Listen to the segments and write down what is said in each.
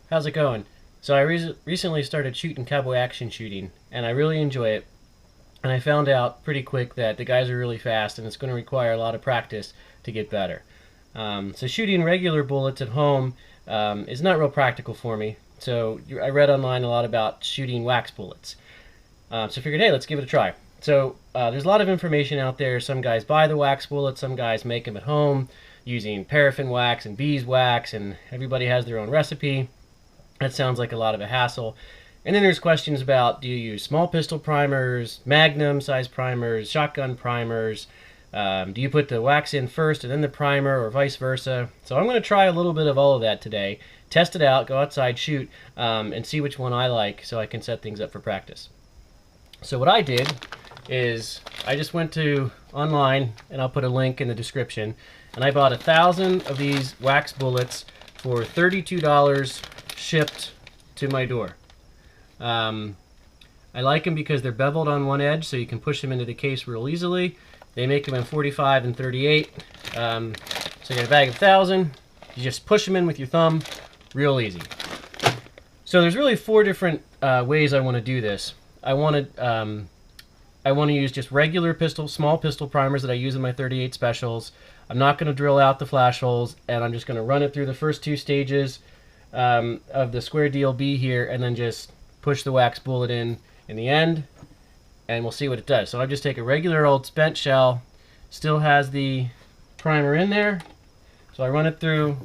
How's it going? So I recently started shooting cowboy action shooting, and I really enjoy it. And I found out pretty quick that the guys are really fast, and it's going to require a lot of practice to get better. So shooting regular bullets at home is not real practical for me. So I read online a lot about shooting wax bullets. So I figured, hey, let's give it a try. So there's a lot of information out there. Some guys buy the wax bullets, some guys make them at home using paraffin wax and beeswax, and everybody has their own recipe. That sounds like a lot of a hassle. And then there's questions about, do you use small pistol primers, magnum size primers, shotgun primers? Do you put the wax in first and then the primer, or vice versa? So I'm going to try a little bit of all of that today. Test it out, go outside, shoot, and see which one I like so I can set things up for practice. So what I did is I just went to online, and I'll put a link in the description, and I bought 1,000 of these wax bullets for $32 shipped to my door. I like them because they're beveled on one edge, so you can push them into the case real easily. They make them in 45 and 38. So you get a bag of 1,000. You just push them in with your thumb, real easy. So there's really 4 different ways I want to do this. I want to use just regular small pistol primers that I use in my 38 specials. I'm not going to drill out the flash holes, and I'm just going to run it through the first 2 stages of the square DLB here, and then just push the wax bullet in the end, and we'll see what it does. So I just take a regular old spent shell, still has the primer in there, so I run it through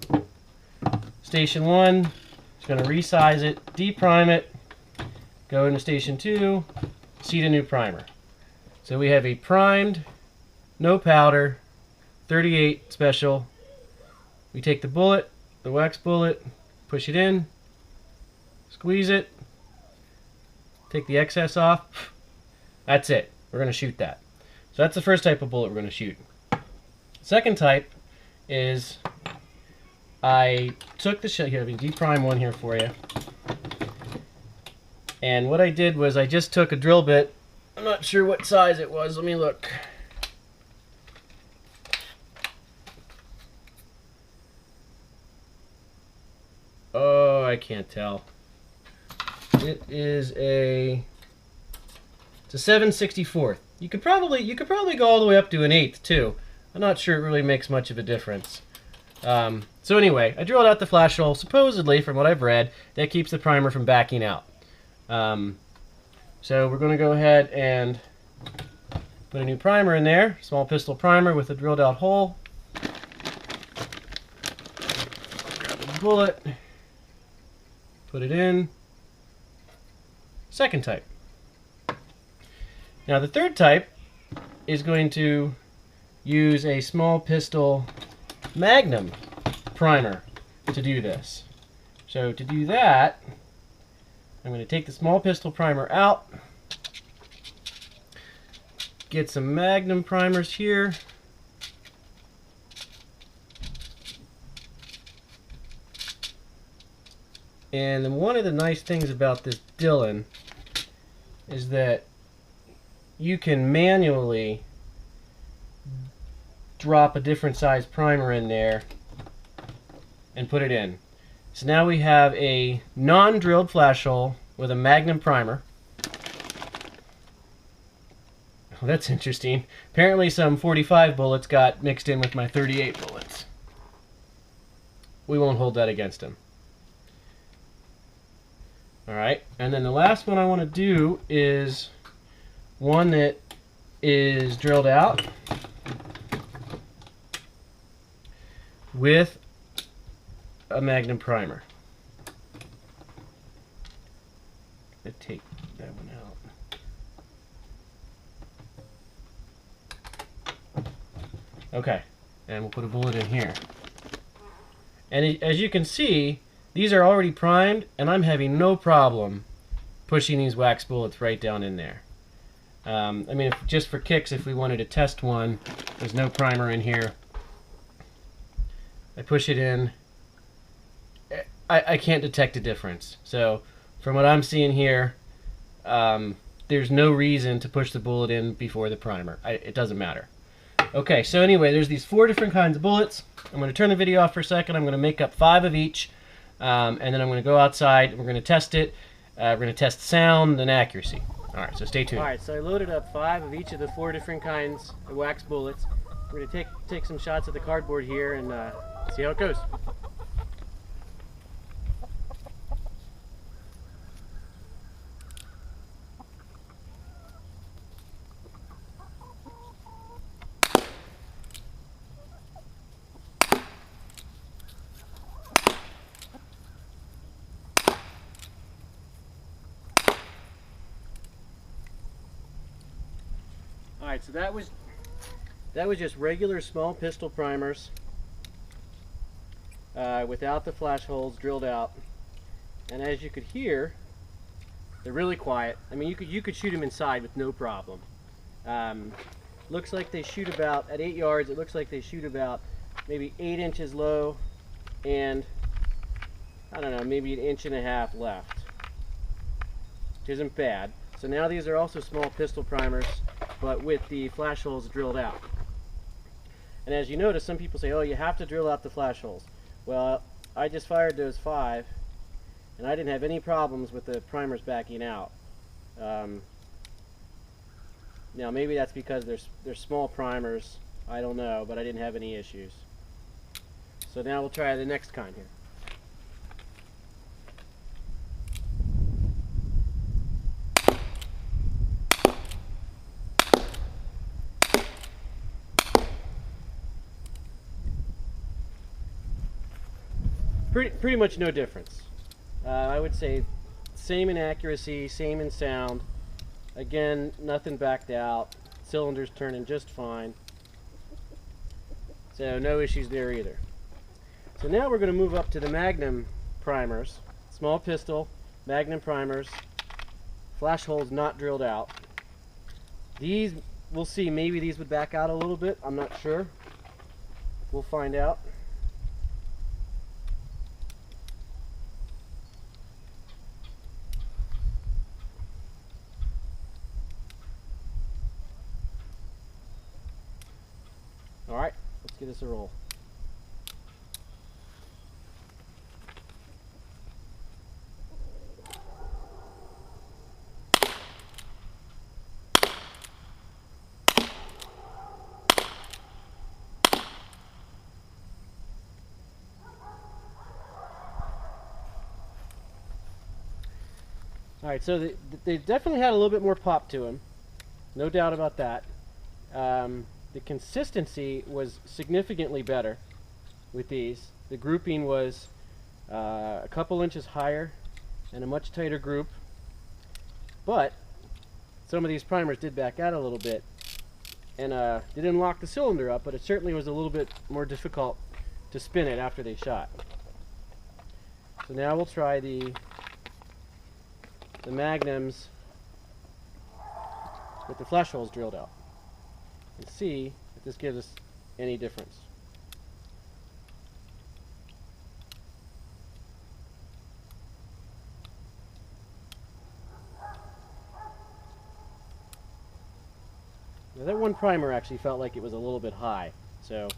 station 1, just going to resize it, deprime it, go into station 2, seat a new primer. So we have a primed, no powder, 38 special. We take the bullet, the wax bullet, push it in, squeeze it, take the excess off. That's it. We're going to shoot that. So that's the first type of bullet we're going to shoot. Second type is I took the shell here. Let me deprime one here for you. And what I did was I just took a drill bit. I'm not sure what size it was. Let me look. Oh, I can't tell. It is it's a 7/64. You could probably go all the way up to an 1/8 too. I'm not sure it really makes much of a difference. So anyway, I drilled out the flash hole. Supposedly, from what I've read, that keeps the primer from backing out. So we're going to go ahead and put a new primer in there. Small pistol primer with a drilled out hole. Grab a bullet. Put it in. Second type. Now the third type is going to use a small pistol magnum primer to do this. So to do that, I'm going to take the small pistol primer out, get some magnum primers here, and then one of the nice things about this Dillon is that you can manually drop a different size primer in there and put it in. So now we have a non-drilled flash hole with a magnum primer. Oh, that's interesting. Apparently some 45 bullets got mixed in with my 38 bullets. We won't hold that against him. Alright, and then the last one I want to do is one that is drilled out with a magnum primer. Let's take that one out. Okay, and we'll put a bullet in here. And as you can see, these are already primed, and I'm having no problem pushing these wax bullets right down in there. I mean, just for kicks, if we wanted to test one, there's no primer in here. I push it in. I can't detect a difference. So from what I'm seeing here, there's no reason to push the bullet in before the primer. It doesn't matter. Okay, so anyway, there's these 4 different kinds of bullets. I'm going to turn the video off for a second. I'm going to make up 5 of each. and then I'm going to go outside and we're going to test it. We're going to test sound and accuracy. All right, so stay tuned. All right, so I loaded up 5 of each of the 4 different kinds of wax bullets. We're going to take some shots of the cardboard here and see how it goes. Alright, so that was just regular small pistol primers without the flash holes drilled out. And as you could hear, they're really quiet. I mean, you could shoot them inside with no problem. Looks like they shoot about, at 8 yards, it looks like they shoot about maybe 8 inches low and, I don't know, maybe 1.5 inches left. Which isn't bad. So now these are also small pistol primers, but with the flash holes drilled out. And as you notice, some people say, oh, you have to drill out the flash holes. Well, I just fired those 5, and I didn't have any problems with the primers backing out. Now, maybe that's because they're small primers. I don't know, but I didn't have any issues. So now we'll try the next kind here. Pretty much no difference. I would say same in accuracy, same in sound. Again, nothing backed out. Cylinders turning just fine. So no issues there either. So now we're going to move up to the magnum primers. Small pistol, magnum primers. Flash holes not drilled out. These, we'll see, maybe these would back out a little bit. I'm not sure. We'll find out. Alright, let's give this a roll. Alright, so they definitely had a little bit more pop to them. No doubt about that. The consistency was significantly better with these. The grouping was a couple inches higher and a much tighter group. But some of these primers did back out a little bit. And they didn't lock the cylinder up, but it certainly was a little bit more difficult to spin it after they shot. So now we'll try the magnums with the flash holes drilled out and see if this gives us any difference. Now that one primer actually felt like it was a little bit high, so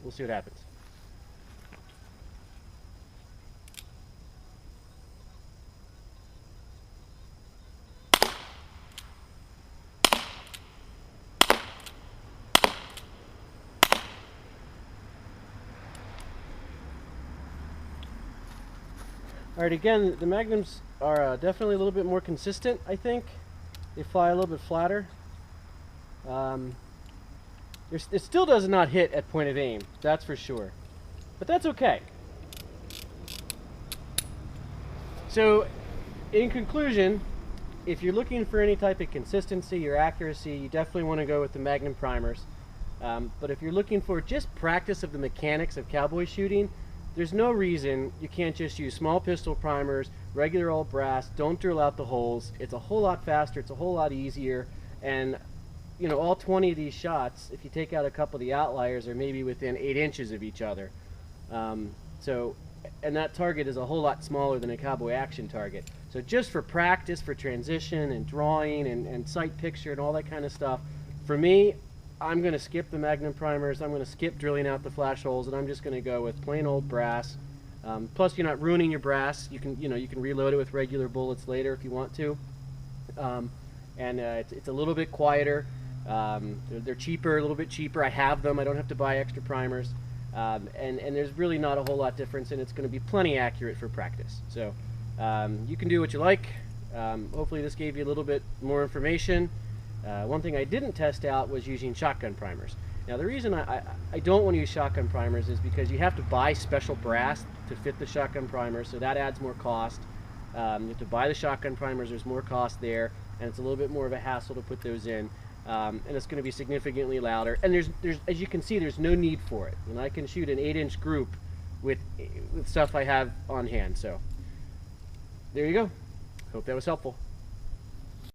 we'll see what happens. Alright, again, the magnums are definitely a little bit more consistent, I think. They fly a little bit flatter. It still does not hit at point of aim, that's for sure. But that's okay. So, in conclusion, if you're looking for any type of consistency or accuracy, you definitely want to go with the magnum primers. But if you're looking for just practice of the mechanics of cowboy shooting, there's no reason you can't just use small pistol primers, regular old brass, don't drill out the holes. It's a whole lot faster, it's a whole lot easier, and you know, all 20 of these shots, if you take out a couple of the outliers, are maybe within 8 inches of each other. And that target is a whole lot smaller than a cowboy action target. So just for practice, for transition and drawing and sight picture and all that kind of stuff, for me, I'm going to skip the magnum primers, I'm going to skip drilling out the flash holes, and I'm just going to go with plain old brass Plus, you're not ruining your brass. You can reload it with regular bullets later if you want to. It's a little bit quieter. They're cheaper, a little bit cheaper. I have them. I don't have to buy extra primers. And there's really not a whole lot difference, and it's going to be plenty accurate for practice. So you can do what you like. Hopefully this gave you a little bit more information. One thing I didn't test out was using shotgun primers. Now the reason I don't want to use shotgun primers is because you have to buy special brass to fit the shotgun primers, so that adds more cost. You have to buy the shotgun primers, there's more cost there, and it's a little bit more of a hassle to put those in. And it's going to be significantly louder. And there's as you can see, there's no need for it. And I can shoot an 8-inch group with stuff I have on hand. So there you go. Hope that was helpful.